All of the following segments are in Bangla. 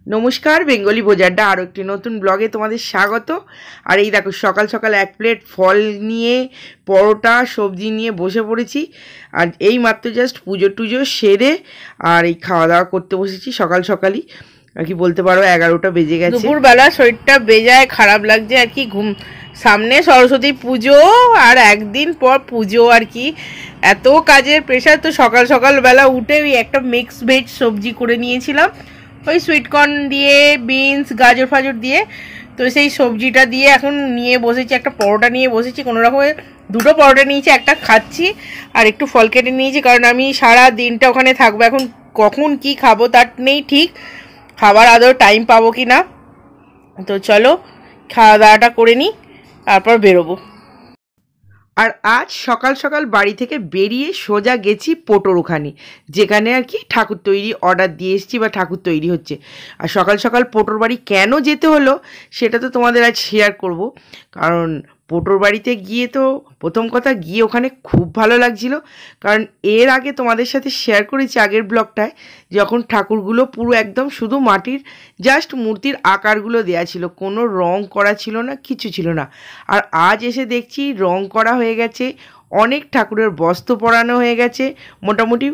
नमस्कार बेंगली बोजाड्डा आरो एकटी नतून ब्लगे तुम्हादेर स्वागत। और ये देखो सकाल सकाल एक प्लेट फल निये परोटा सब्जी निये बसे पड़ेছি। और এই মাত্র জাস্ট পুজো টুজো সেরে আর এই খাওয়া দাওয়া করতে বসেছি সকাল সকালই আর কি বলতে পারো 11টা বেজে গেছে। দুপুরবেলা শরীরটা বেজায় খারাপ লাগছে আর কি ঘুম সামনে সরস্বতী পুজো আর একদিন পর পুজো আর কি এত কাজের প্রেসার তো সকাল সকাল বেলা উঠে ওই একটা মিক্স ভেজ সবজি করে নিয়েছিলাম ওই সুইট কর্ন দিয়ে বিনস গাজর ফাজর দিয়ে। তো সেই সবজিটা দিয়ে এখন নিয়ে বসেছি একটা পরোটা নিয়ে বসেছি কোনো রকমে দুটো পরোটা নিয়েছি একটা খাচ্ছি আর একটু ফল কেটে নিয়েছি কারণ আমি সারা দিনটা ওখানে থাকবো এখন কখন কি খাবো তার নেই ঠিক খাবার আদৌ টাইম পাবো কি না। তো চলো খাওয়া দাওয়াটা করে নিই তারপর বেরোবো। আর আজ সকাল সকাল বাড়ি থেকে বেরিয়ে সোজা গেছি পোটোর ওখানে যেখানে আর কি ঠাকুর তৈরি অর্ডার দিয়ে এসেছি বা ঠাকুর তৈরি হচ্ছে। আর সকাল সকাল পোটোর বাড়ি কেন যেতে হলো সেটা তো তোমাদের আজ শেয়ার করব। কারণ পোটোর বাড়িতে গিয়ে তো প্রথম কথা গিয়ে ওখানে খুব ভালো লাগছিল কারণ এর আগে তোমাদের সাথে শেয়ার করেছি আগের ব্লগটায় যখন ঠাকুরগুলো পুরো একদম শুধু মাটির জাস্ট মূর্তির আকারগুলো দেয়া ছিল কোনো রং করা ছিল না কিছু ছিল না। আর আজ এসে দেখছি রং করা হয়ে গেছে অনেক ঠাকুরের বস্ত্র পরানো হয়ে গেছে মোটামুটি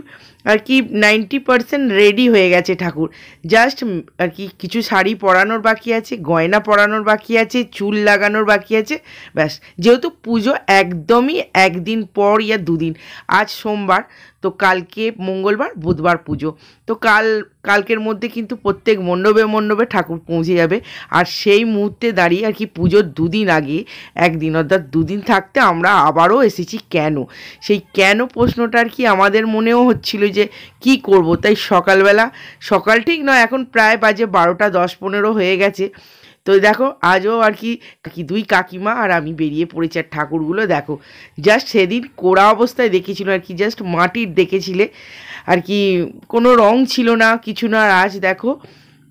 আর কি 90% রেডি হয়ে গেছে ঠাকুর জাস্ট আর কি কিছু শাড়ি পরানোর বাকি আছে গয়না পরানোর বাকি আছে চুল লাগানোর বাকি আছে ব্যাস। যেহেতু পুজো একদমই একদিন পর ইয়া দুদিন আজ সোমবার তো কালকে মঙ্গলবার বুধবার পুজো তো কালকের মধ্যে কিন্তু প্রত্যেক মণ্ডপে মণ্ডপে ঠাকুর পৌঁছে যাবে। আর সেই মুহূর্তে দাঁড়িয়ে আর কি পুজোর দুদিন আগে একদিন অর্থাৎ দুদিন থাকতে আমরা আবারও এসেছি কেন সেই কেন প্রশ্নটা আর কি আমাদের মনেও হচ্ছিল যে কি করব। তাই সকালবেলা সকাল ঠিক নয় এখন প্রায় বাজে 12টা 10-15 হয়ে গেছে। তো দেখো আজও আর কি দুই কাকিমা আর আমি বেরিয়ে পড়েছি। আর ঠাকুরগুলো দেখো জাস্ট সেদিন কোড়া অবস্থায় দেখেছিল আর কি জাস্ট মাটির দেখেছিলে আর কি কোনো রং ছিল না কিছু না। আর আজ দেখো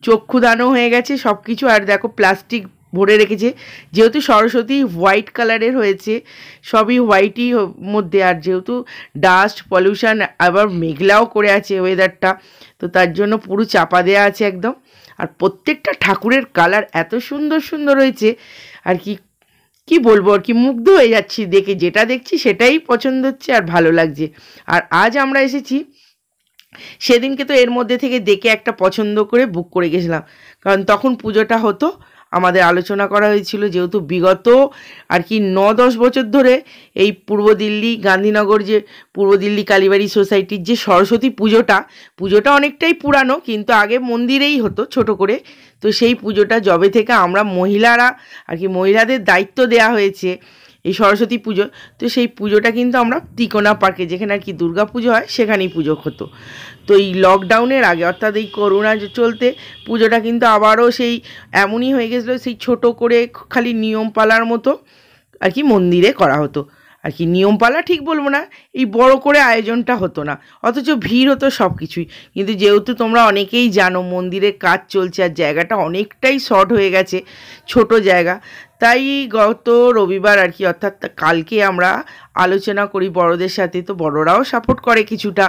চক্ষুদানও হয়ে গেছে সব কিছু। আর দেখো প্লাস্টিক ভরে রেখেছে যেহেতু সরস্বতী হোয়াইট কালারের হয়েছে সবই হোয়াইটই মধ্যে। আর যেহেতু ডাস্ট পলিউশন আবার মেঘলাও করে আছে ওয়েদারটা তো তার জন্য পুরো চাপা দেওয়া আছে একদম। আর প্রত্যেকটা ঠাকুরের কালার এত সুন্দর সুন্দর হয়েছে আর কি বলবো আর কি মুগ্ধ হয়ে যাচ্ছি দেখে যেটা দেখছি সেটাই পছন্দ হচ্ছে আর ভালো লাগছে। আর আজ আমরা এসেছি সেদিনকে তো এর মধ্যে থেকে দেখে একটা পছন্দ করে বুক করে গেছিলাম কারণ তখন পুজোটা হতো আমাদের আলোচনা করা হয়েছিল যেহেতু বিগত আর কি 9-10 বছর ধরে এই পূর্ব দিল্লি গান্ধীনগর যে পূর্ব দিল্লি কালীবাড়ি সোসাইটির যে সরস্বতী পুজোটা অনেকটাই পুরানো কিন্তু আগে মন্দিরেই হতো ছোট করে। তো সেই পুজোটা যবে থেকে আমরা মহিলারা আর কি মহিলাদের দায়িত্ব দেয়া হয়েছে এই সরস্বতী পুজো তো সেই পুজোটা কিন্তু আমরা তিকোনা পার্কে যেখানে আর কি দুর্গা পুজো হয় সেখানেই পুজো হতো। তো এই লকডাউনের আগে অর্থাৎ এই করোনা চলতে পুজোটা কিন্তু আবারও সেই এমনই হয়ে গেছিলো সেই ছোট করে খালি নিয়ম পালার মতো আর কি মন্দিরে করা হতো আর কি নিয়ম পালা ঠিক বলবো না এই বড় করে আয়োজনটা হতো না অথচ ভিড় হতো সব কিছুই। কিন্তু যেহেতু তোমরা অনেকেই জানো মন্দিরে কাজ চলছে আর জায়গাটা অনেকটাই শর্ট হয়ে গেছে ছোট জায়গা তাই গত রবিবার আর কি অর্থাৎ কালকে আমরা আলোচনা করি বড়দের সাথে তো বড়রাও সাপোর্ট করে কিছুটা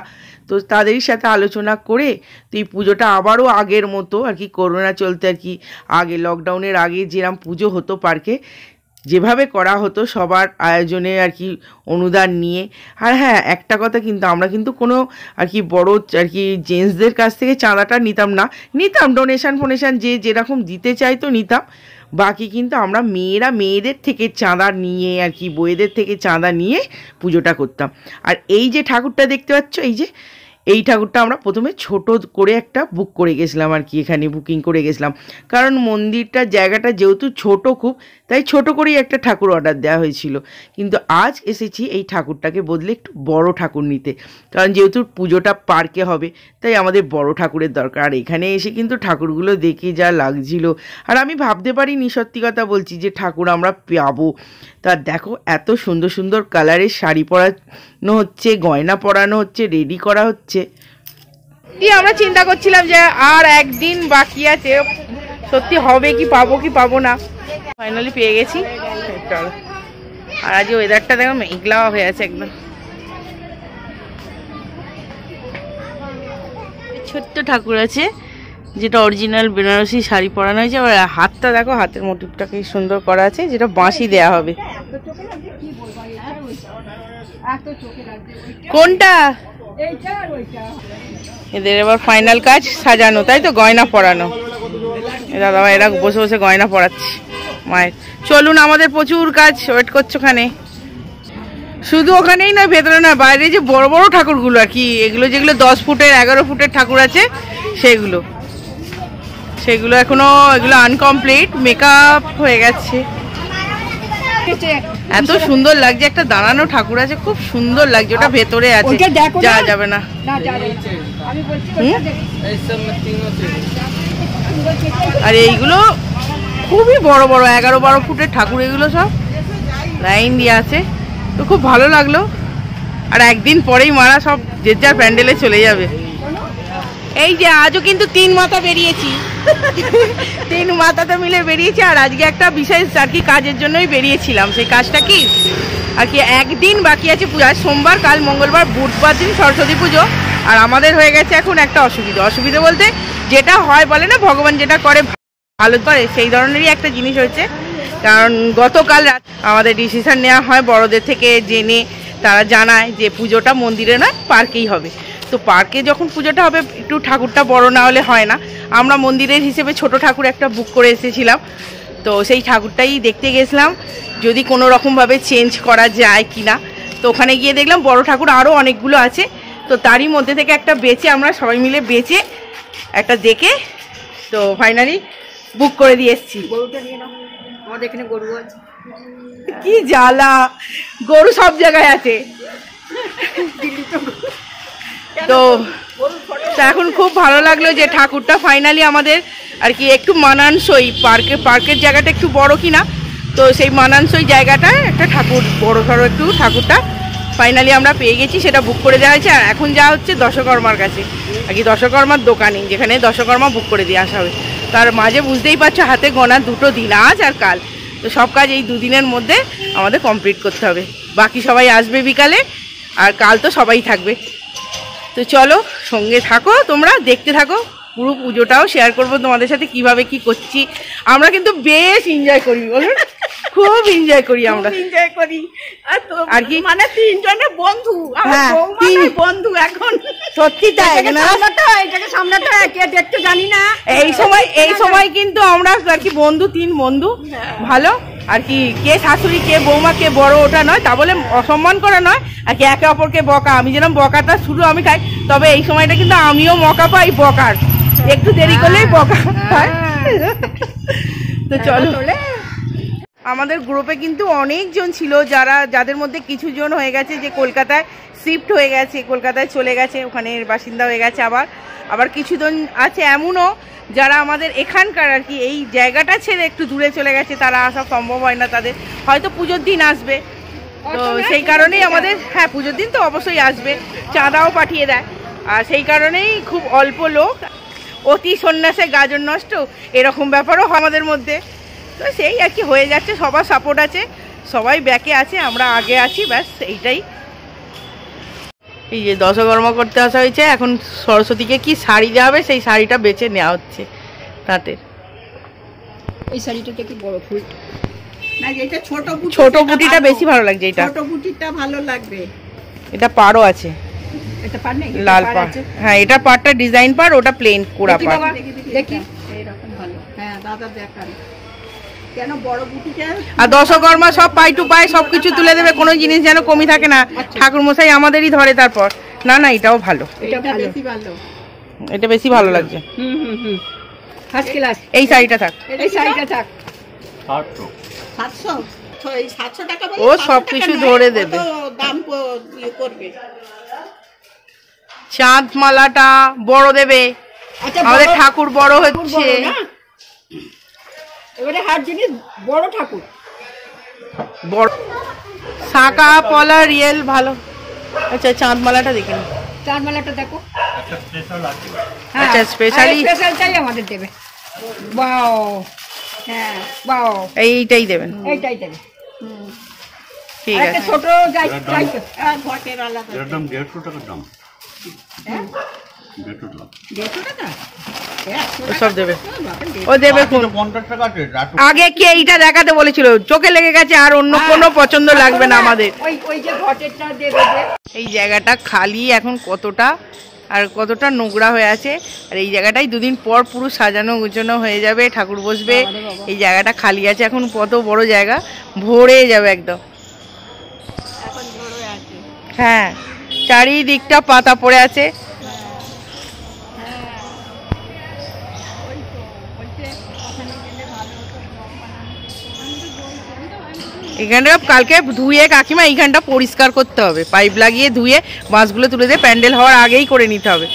তো তাদেরই সাথে আলোচনা করে তো এই পুজোটা আবারও আগের মতো আর কি করোনা চলতে আর কি আগে লকডাউনের আগে যেরকম পুজো হতো পার্কে যেভাবে করা হতো সবার আয়োজনে আর কি অনুদান নিয়ে। আর হ্যাঁ একটা কথা কিন্তু আমরা কিন্তু কোনো আর কি বড় আর কি জেন্টসদের কাছ থেকে চাঁদাটা নিতাম ডোনেশন ফোনেশন যে যেরকম দিতে চাইতো নিতাম বাকি কিন্তু আমরা মেয়েদের থেকে চাঁদা নিয়ে আর কি বউয়েদের থেকে চাঁদা নিয়ে পুজোটা করতাম। আর এই যে ঠাকুরটা দেখতে পাচ্ছ এই ঠাকুরটা আমরা প্রথমে ছোট করে একটা বুক করে গেছিলাম আর কি এখানে বুকিং করে গেছিলাম কারণ মন্দিরটার জায়গাটা যেহেতু ছোট খুব তাই ছোট করেই একটা ঠাকুর অর্ডার দেওয়া হয়েছিল। কিন্তু আজ এসেছি এই ঠাকুরটাকে বদলে একটু বড় ঠাকুর নিতে কারণ যেহেতু পুজোটা পার্কে হবে তাই আমাদের বড় ঠাকুরের দরকার। আর এখানে এসে কিন্তু ঠাকুরগুলো দেখে যা লাগছিল আর আমি ভাবতে পারিনি সত্যি কথা বলছি যে ঠাকুর আমরা পাবো। তা দেখো এত সুন্দর সুন্দর কালারের শাড়ি পরানো হচ্ছে গয়না পরানো হচ্ছে রেডি করা হচ্ছে আমরা চিন্তা করছিলাম যে আর একদিন বাকি আছে সত্যি হবে কি পাবো না ফাইনালি পেয়ে গেছি। আর আজ ওয়েদারটা দেখো মেঘলা হয়ে আছে একদম ছোট্ট ঠাকুর আছে যেটা অরিজিনাল বেনারসি শাড়ি পরানো হয়েছে। আর হাতটা দেখো, হাতের মোটিভটা কি সুন্দর করা আছে, যেটা বাঁশি দেয়া হবে। কোনটা? এদের এবার ফাইনাল কাজ সাজানো, তাই তো, গয়না পরানো। দাদা ভাই এরা বসে বসে গয়না পরাচ্ছে মায়ের। চলুন, আমাদের প্রচুর কাজ ওয়েট করছে ওখানে। শুধু ওখানেই নয়, ভেতরে নয়, বাইরে যে বড় বড় ঠাকুরগুলো আর কি, এগুলো যেগুলো 10 ফুটের 11 ফুটের ঠাকুর আছে সেগুলো এখনো এগুলো আনকমপ্লিট, মেকআপ হয়ে গেছে। এত সুন্দর লাগছে, একটা দাঁড়ানো ঠাকুর আছে, খুব সুন্দর লাগছে, ওটা ভেতরে আছে, যাওয়া যাবে না। আর এইগুলো খুবই বড় বড় 11-12 ফুটের ঠাকুর, এগুলো সব লাইন দিয়ে আছে, তো খুব ভালো লাগলো। আর একদিন পরেই মারা সব যে যার প্যান্ডেলে চলে যাবে। এই যে আজও কিন্তু 3 মাথা বেরিয়েছি, 3 মাথাতে মিলে বেরিয়েছি। আর আজকে একটা বিশেষ আর কি কাজের জন্যই বেরিয়েছিলাম। সেই কাজটা কি আর কি, একদিন বাকি আছে পূজা, সোমবার, কাল মঙ্গলবার, বুধবার দিন সরস্বতী পুজো। আর আমাদের হয়ে গেছে এখন একটা অসুবিধা বলতে, যেটা হয় বলে না ভগবান যেটা করে ভালো করে, সেই ধরনেরই একটা জিনিস হয়েছে। কারণ গতকাল রাত আমাদের ডিসিশন নেওয়া হয়, বড়দের থেকে জেনে তারা জানায় যে পুজোটা মন্দিরে নয় পার্কেই হবে। তো পার্কে যখন পুজোটা হবে একটু ঠাকুরটা বড় না হলে হয় না। আমরা মন্দিরের হিসেবে ছোট ঠাকুর একটা বুক করে এসেছিলাম, তো সেই ঠাকুরটাই দেখতে গেছিলাম যদি কোনো রকমভাবে চেঞ্জ করা যায় কি না। তো ওখানে গিয়ে দেখলাম বড় ঠাকুর আরও অনেকগুলো আছে, তো তারই মধ্যে থেকে একটা বেচে, আমরা সবাই মিলে বেচে একটা দেখে তো ফাইনালি বুক করে দিয়ে এসেছি। গরুটা নিয়ে নাও, আমাদের এখানে গরু আছে। কি জ্বালা, গরু সব জায়গায় আছে। তো এখন খুব ভালো লাগলো যে ঠাকুরটা ফাইনালি আমাদের আর কি একটু মানানসই, পার্কের জায়গাটা একটু বড় কিনা, তো সেই মানানসই জায়গাটায় একটা ঠাকুর বড় সড়ো একটু ঠাকুরটা ফাইনালি আমরা পেয়ে গেছি, সেটা বুক করে দেওয়া হয়েছে। আর এখন যা হচ্ছে দশকর্মার কাছে আর কি, দশকর্মার দোকানে, যেখানে দশকর্মা বুক করে দিয়ে আসা হবে। তার মাঝে বুঝতেই পারছো হাতে গোনা 2টো দিন, আজ আর কাল, তো সব কাজ এই 2 দিনের মধ্যে আমাদের কমপ্লিট করতে হবে। বাকি সবাই আসবে বিকালে, আর কাল তো সবাই থাকবে। তো চলো সঙ্গে থাকো, তোমরা দেখতে থাকো, পুরো পুজোটাও শেয়ার করবো তোমাদের সাথে কিভাবে কি করছি। আমরা কিন্তু বেশ এনজয় করি, বলুন, খুব এনজয় করি আমরা, এনজয় করি। আর কি মানে 3 জনের বন্ধু, হ্যাঁ, বন্ধু এখন সত্যি তাই না, এটাকে সামনেটা কে দেখতে জানি না। এই সময় কিন্তু আমরা আর কি বন্ধু, 3 বন্ধু ভালো আর কি, কে শাশুড়ি কে বৌমা কে বড় ওটা নয়, তা বলে অসম্মান করা নয় আর কি, একে অপরকে বকা। আমি যেরকম বকাটা শুরু আমি খাই, তবে এই সময়টা কিন্তু আমিও মকা পাই বকার, একটু দেরি করলেই বকা হয়। তো চলো, আমাদের গ্রুপে কিন্তু অনেকজন ছিল যাদের মধ্যে কিছু জন হয়ে গেছে যে কলকাতায় শিফট হয়ে গেছে, কলকাতায় চলে গেছে, ওখানের বাসিন্দা হয়ে গেছে। আবার কিছুজন আছে এমনও যারা আমাদের এখানকার আর কি, এই জায়গাটা ছেড়ে একটু দূরে চলে গেছে, তারা আসা সম্ভব হয় না তাদের, হয়তো পুজোর দিন আসবে। তো সেই কারণেই আমাদের, হ্যাঁ পুজোর দিন তো অবশ্যই আসবে, চাঁদাও পাঠিয়ে দেয়। আর সেই কারণেই খুব অল্প লোক, অতি সন্ন্যাসে গাজন নষ্ট, এরকম ব্যাপারও হয় আমাদের মধ্যে। তো সেই আর কি হয়ে যাচ্ছে, সবার সাপোর্ট আছে, সবাই ব্যাকে আছে, আমরা আগে আছি, ব্যাস এইটাই। এই যে দশকর্মা করতে আসা হয়েছে, এখন সরস্বতীকে কি শাড়ি দেওয়া হবে সেই শাড়িটা বেছে নেওয়া হচ্ছে তাঁতের। এই শাড়িটাতে কি বড় ফুল না, এটা ছোট বুটিটা বেশি ভালো লাগছে, এটা ছোট বুটিটা ভালো লাগবে। এটা পাড়ও আছে, এটা পাড় নেই, লাল পাড়, হ্যাঁ এটা পাড়টা ডিজাইন পাড়, ওটা প্লেন কোড়া পাড়। দেখি এইরকম ভালো, হ্যাঁ দাদা দেখান কেন বড় বুটিটা। আর দশকর্মা সব পাই টু পাই সবকিছু তুলে দেবে, কোনো জিনিস যেন কমি থাকে না, ঠাকুর মশাই আমাদেরই ধরে। তারপর না এটাও ভালো, এটা বেশি ভালো, এটা বেশি ভালো লাগছে। First class. এই শাড়িটা থাক, এই শাড়িটা থাক 700 এই 700 টাকা ও সবকিছু ধরে দেবে, দাম করবে। চাঁদ মালাটা বড় দেবে, আমাদের ঠাকুর বড় হচ্ছে, এবারে হার জিনিস বড় ঠাকুর বড়, শাঁকা পলা রিয়েল ভালো। আচ্ছা চাঁদ মালাটা দেখি, চাঁদ মালাটা দেখো, আচ্ছা স্পেশালটাই আমাদের দেবে। বাও, হ্যাঁ বাও, এইটাই দেবেন, এইটাই দেবে। ঠিক আছে, ছোট যাই ঘটের আলাদা, এর দাম 150 টাকা দাম। 150 টাকা সব দেবে, ও দেবে। আগে কে এইটা দেখাতে বলেছিল, চোখে লেগে গেছে, আর অন্য কোনো পছন্দ লাগবে না আমাদের। ওই যে ঘটেরটা দেবে। এই জায়গাটা খালি এখন কতটা, আর কতটা নোংরা হয়ে আছে। আর এই জায়গাটাই দুদিন পর পুরো সাজানো গুছানো হয়ে যাবে, ঠাকুর বসবে। এই জায়গাটা খালি আছে এখন, কত বড় জায়গা, ভরে যাবে একদম। হ্যাঁ, চারিদিকটা পাতা পড়ে আছে। এখানটা কালকে ধুয়ে কাকিমা এইখানটা পরিষ্কার করতে হবে, পাইপ লাগিয়ে ধুয়ে বাঁশগুলো তুলে দিয়ে প্যান্ডেল হওয়ার আগেই করে নিতে হবে।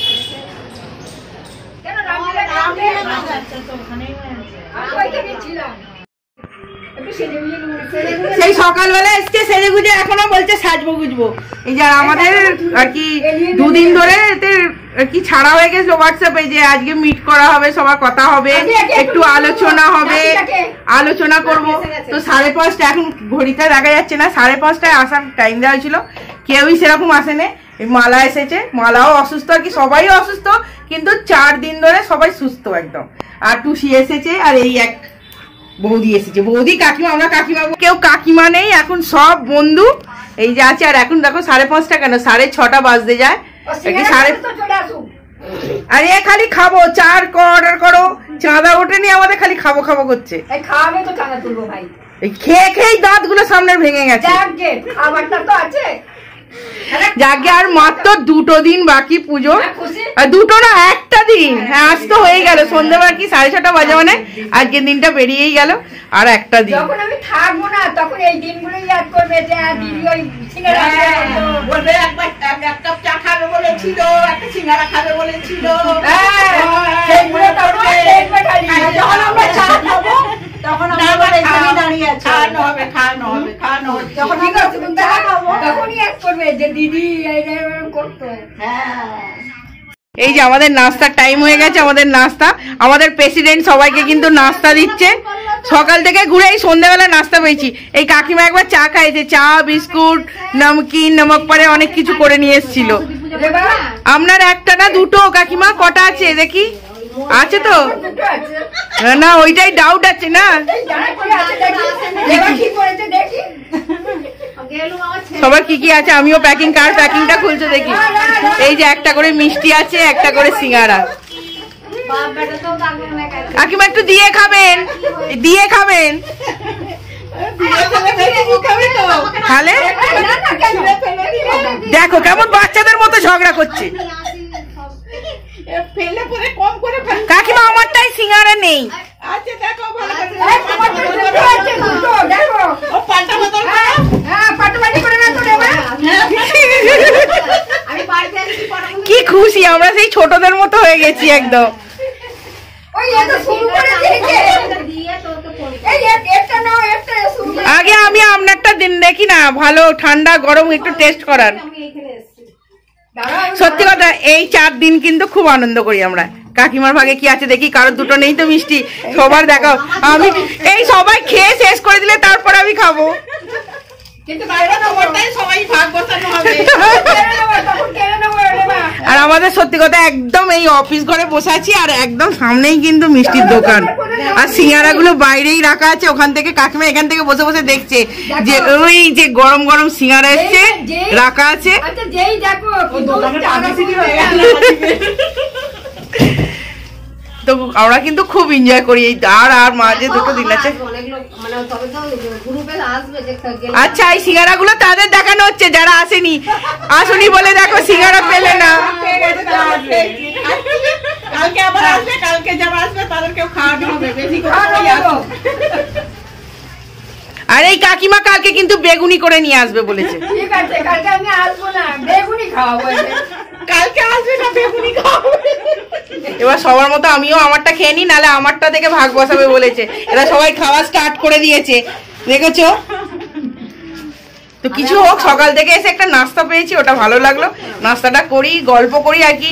সেই সকালবেলা এসছে সেজে গুজে, এখনো বলছে সাজবো গুজবো। এই যে আমাদের আর কি দুদিন ধরে কি ছাড়া হয়ে গেছে হোয়াটসঅ্যাপে, যে আজকে মিট করা হবে, সবার কথা হবে, একটু আলোচনা হবে, আলোচনা করব। তো 5:30 এখন ঘড়িতে দেখা যাচ্ছে না, 5:30টায় আসার টাইম দেওয়া হয়েছিল, কেউই সেরকম আসেনি। মালা এসেছে, মালাও অসুস্থ, আর কি সবাই অসুস্থ, কিন্তু 4 দিন ধরে সবাই সুস্থ একদম। আর টুসি এসেছে, আর এই এক বৌদি এসেছে, বৌদি কাকিমা, আমরা কাকিমা, কেউ কাকিমা নেই এখন, সব বন্ধু এই যে আছে। আর এখন দেখো 5:30 কেন, 6:30 বাজতে যায়। আরে খালি খাবো, চার অর্ডার করো, চাঁদা ওঠেনি আমাদের, খালি খাবো খাবো করছে। খাওয়াবে তো চাঁদা তুলবো ভাই, খেয়ে খেয়ে দাঁত গুলো সামনে ভেঙে গেছে। খাবারটা তো আছে। যাকে আর মাত্র 2 দিন বাকি পুজো, আর 2 না 1টা দিন। হ্যাঁ, আজ তো হয়ে গেল, সন্ধ্যেবার কি 6:30 বাজে, মানে আজকের দিনটা বেরিয়েই গেল, আর 1টা দিন। যখন আমি থাকবো না তখন এই দিনগুলো ইয়াদ করবে, যে দিদি ওই সিঙ্গারা বলবে, একবার এক কাপ চা খাবে বলেছিল, একটা সিঙ্গারা খাবে বলেছিল। সেইগুলো তখন দেখবে খালি, যখন আমরা চা খাবো তখন আমরা এখানে দাঁড়িয়ে আছি, খাওয়ানো হবে খাওয়ানো হবে খাওয়ানো হবে, যখন আমরা চা খাবো তখনই ইয়াদ করবে যে দিদি এইরকম করতো। হ্যাঁ, এই যে আমাদের নাস্তার টাইম হয়ে গেছে, আমাদের নাস্তা, আমাদের প্রেসিডেন্ট সবাইকে কিন্তু নাস্তা দিচ্ছে। সকাল থেকে ঘুরে এই সন্ধ্যাবেলা নাস্তা পেয়েছি। এই কাকিমা একবার চা খাইছে, চা, বিস্কুট, নমকিন, নমক পারে অনেক কিছু করে নিয়ে এসেছিল। আপনার একটা না দুটো কাকিমা, কটা আছে দেখি? আছে তো না, ওইটাই ডাউট আছে না। সবার কি কি আছে, আমিও প্যাকিং, কার প্যাকিংটা খুলছে দেখি। এই যে একটা করে মিষ্টি আছে, একটা করে সিঙ্গারা। কাকিমা একটু দিয়ে খাবেন, দিয়ে খাবেন। তাহলে দেখো কেমন বাচ্চাদের মতো ঝগড়া করছে। কাকিমা আমারটাই সিঙ্গারা নেই। কি খুশি আমরা, সেই ছোটদের মতো হয়ে গেছি একদম। আগে আমি আপনারটা দিন দেখি না, ভালো ঠান্ডা গরম একটু টেস্ট করার। সত্যি কথা, এই 4 দিন কিন্তু খুব আনন্দ করি আমরা। কাকিমার ভাগে কি আছে দেখি, কারোর দুটো নেই তো মিষ্টি, সবার দেখাও। আমি এই সবাই খেয়ে শেষ করে দিলে তারপর আমি খাবো। আর আমাদের সত্যি কথা একদম এই অফিস ঘরে বসে আছি, আর একদম সামনেই কিন্তু মিষ্টির দোকান, আর সিঙ্গারা গুলো বাইরেই রাখা আছে। ওখান থেকে কাকিমা এখান থেকে বসে বসে দেখছে যে ওই যে গরম গরম সিঙ্গারা এসছে, রাখা আছে। তো আমরা কিন্তু খুব এনজয় করি এই আর মাঝে 2 দিন আছে। আচ্ছা, এই সিঙ্গারা গুলো তাদের দেখানো হচ্ছে যারা আসেনি, আসুনি বলে দেখো সিঙ্গারা পেলে না। কালকে আবার আসবে, কালকে যারা আসবে তাদেরকেও খাওয়ানো হবে বেশি করে। আর এই কাকিমা কালকে কিন্তু বেগুনি করে নিয়ে আসবে বলেছে। ঠিক আছে, কালকে আমি আসবো না, বেগুনি খাওয়াবো। কালকে আসবে না, বেগুনি খাওয়াবো। এবার সবার মতো আমিও আমারটা খেয়ে নি, নাহলে আমারটা থেকে ভাগ বসাবে বলেছে। এরা সবাই খাওয়া স্টার্ট করে দিয়েছে, দেখেছো তো। কিছু হোক, সকাল থেকে এসে একটা নাস্তা পেয়েছি, ওটা ভালো লাগলো। নাস্তাটা করি, গল্প করি আর কি।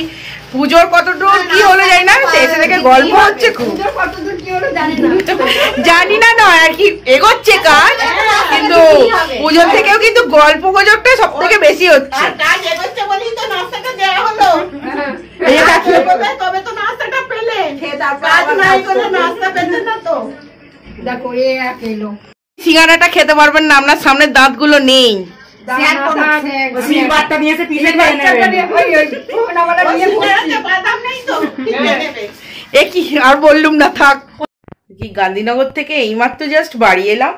পুজোর কতদূর কি হলো জানি না, এসে থেকে গল্প হচ্ছে খুব। জানি না নয় আর কি, এগোচ্ছে কাজ, কিন্তু পুজোর থেকেও কিন্তু গল্প গুজবটা সব থেকে বেশি হচ্ছে। তবে তো নাস্তাটা পেলে, কাজ নাই করে নাস্তা পেতে না তো। দেখো এ এক এলো, সিঙ্গারাটা খেতে পারবেন না, আপনার সামনে দাঁতগুলো নেই। এ কি আর বললুম না, থাক। কি গান্ধীনগর থেকে এইমাত্র জাস্ট বাড়ি এলাম,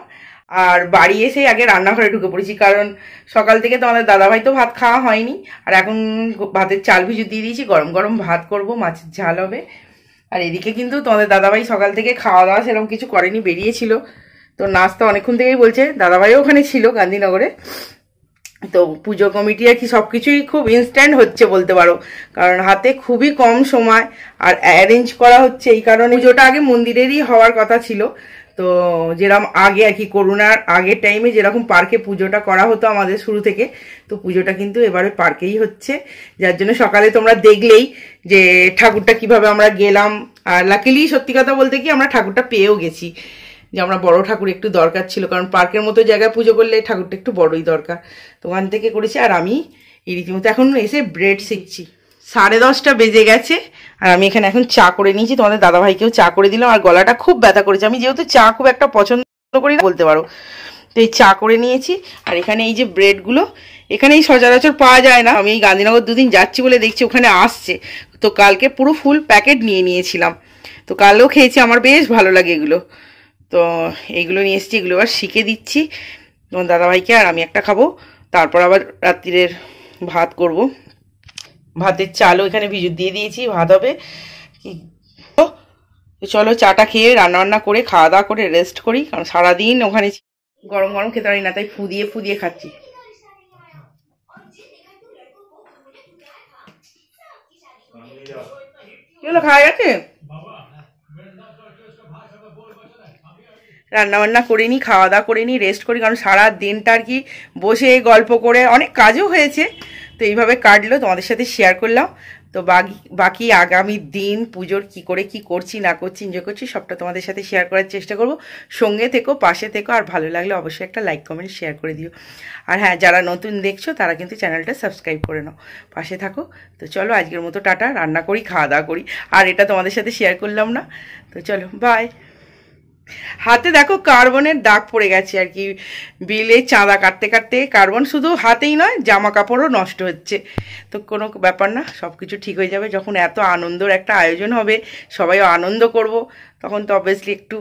আর বাড়ি এসে আগে রান্নাঘরে ঢুকে পড়েছি, কারণ সকাল থেকে তো আমাদের দাদাভাই তো ভাত খাওয়া হয়নি, আর এখন ভাতের চাল ভিজু দিয়ে দিয়েছি, গরম গরম ভাত করব, মাছের ঝাল হবে। আর এদিকে কিন্তু তোমাদের দাদাভাই সকাল থেকে খাওয়া দাওয়া সেরকম কিছু করেনি, বেরিয়েছিল। তো নাস্তা অনেকক্ষণ থেকেই বলছে, দাদাভাইও ওখানে ছিল গান্ধীনগরে। তো পুজো কমিটি আর কি সব কিছুই খুব ইনস্ট্যান্ট হচ্ছে বলতে পারো, কারণ হাতে খুবই কম সময় আর অ্যারেঞ্জ করা হচ্ছে। এই কারণে পুজোটা আগে মন্দিরেরই হওয়ার কথা ছিল, তো যেরকম আগে আর কি করোনার আগের টাইমে যেরকম পার্কে পুজোটা করা হতো আমাদের শুরু থেকে, তো পুজোটা কিন্তু এবারে পার্কেই হচ্ছে। যার জন্য সকালে তোমরা দেখলেই যে ঠাকুরটা কিভাবে আমরা গেলাম, আর লাকিলি সত্যি কথা বলতে কি আমরা ঠাকুরটা পেয়েও গেছি, যে আমরা বড় ঠাকুর একটু দরকার ছিল, কারণ পার্কের মতো জায়গায় পুজো করলে ঠাকুরটা একটু বড়ই দরকার, তো ওখান থেকে করেছি। আর আমি এই রীতিমতো এখন এসে ব্রেড শিখছি। 10:30 বেজে গেছে, আর আমি এখানে এখন চা করে নিয়েছি, তোমাদের দাদাভাইকেও চা করে দিলাম। আর গলাটা খুব ব্যথা করেছে, আমি যেহেতু চা খুব একটা পছন্দ করি না বলতে পারো, তো এই চা করে নিয়েছি। আর এখানে এই যে ব্রেডগুলো এখানে এই সচরাচর পাওয়া যায় না, আমি এই গান্ধীনগর দুদিন যাচ্ছি বলে দেখছি ওখানে আসছে, তো কালকে পুরো ফুল প্যাকেট নিয়ে নিয়েছিলাম, তো কালও খেয়েছি, আমার বেশ ভালো লাগে এগুলো। তো এইগুলো নিয়ে এসেছি, এগুলো আবার শিখে দিচ্ছি তোমার দাদাভাইকে, আর আমি একটা খাবো, তারপর আবার রাত্রিরের ভাত করব। ভাতের চালও এখানে ভিজু দিয়ে দিয়েছি, ভাত হবে কি। চলো চাটা খেয়ে রান্নাবান্না করে খাওয়া দাওয়া করে রেস্ট করি, কারণ সারাদিন ওখানে গরম গরম খেতে পারি না, তাই ফুদিয়ে ফুদিয়ে খাচ্ছি। কি হলো, খাওয়া গেছে? রান্নাবান্না করে নিই, খাওয়া দাওয়া করে নিই, রেস্ট করি, কারণ সারা দিনটা আর কি বসে গল্প করে অনেক কাজও হয়েছে, তো এইভাবে কাটলো, তোমাদের সাথে শেয়ার করলাম। তো বাকি আগামী দিন পুজোর কি করে কি করছি না করছি এনজয় করছি সবটা তোমাদের সাথে শেয়ার করার চেষ্টা করব। সঙ্গে থেকো, পাশে থেকো, আর ভালো লাগলে অবশ্যই একটা লাইক কমেন্ট শেয়ার করে দিও। আর হ্যাঁ, যারা নতুন দেখছো তারা কিন্তু চ্যানেলটা সাবস্ক্রাইব করে নাও, পাশে থাকো। তো চলো আজকের মতো টাটা, রান্না করি, খাওয়া দাওয়া করি, আর এটা তোমাদের সাথে শেয়ার করলাম না, তো চলো বাই। হাতে দেখো কার্বনের দাগ পড়ে গেছে আর কি, বিলে চাঁদা কাটতে কাটতে কার্বন শুধু হাতেই নয় জামা কাপড়ও নষ্ট হচ্ছে, তো কোনো ব্যাপার না, সব কিছু ঠিক হয়ে যাবে। যখন এত আনন্দের একটা আয়োজন হবে, সবাই আনন্দ করব, তখন তো অবভিয়াসলি একটু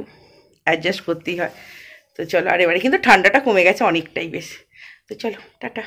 অ্যাডজাস্ট করতেই হয়। তো চলো, আর এবারে কিন্তু ঠান্ডাটা কমে গেছে অনেকটাই বেশ, তো চলো টাটা।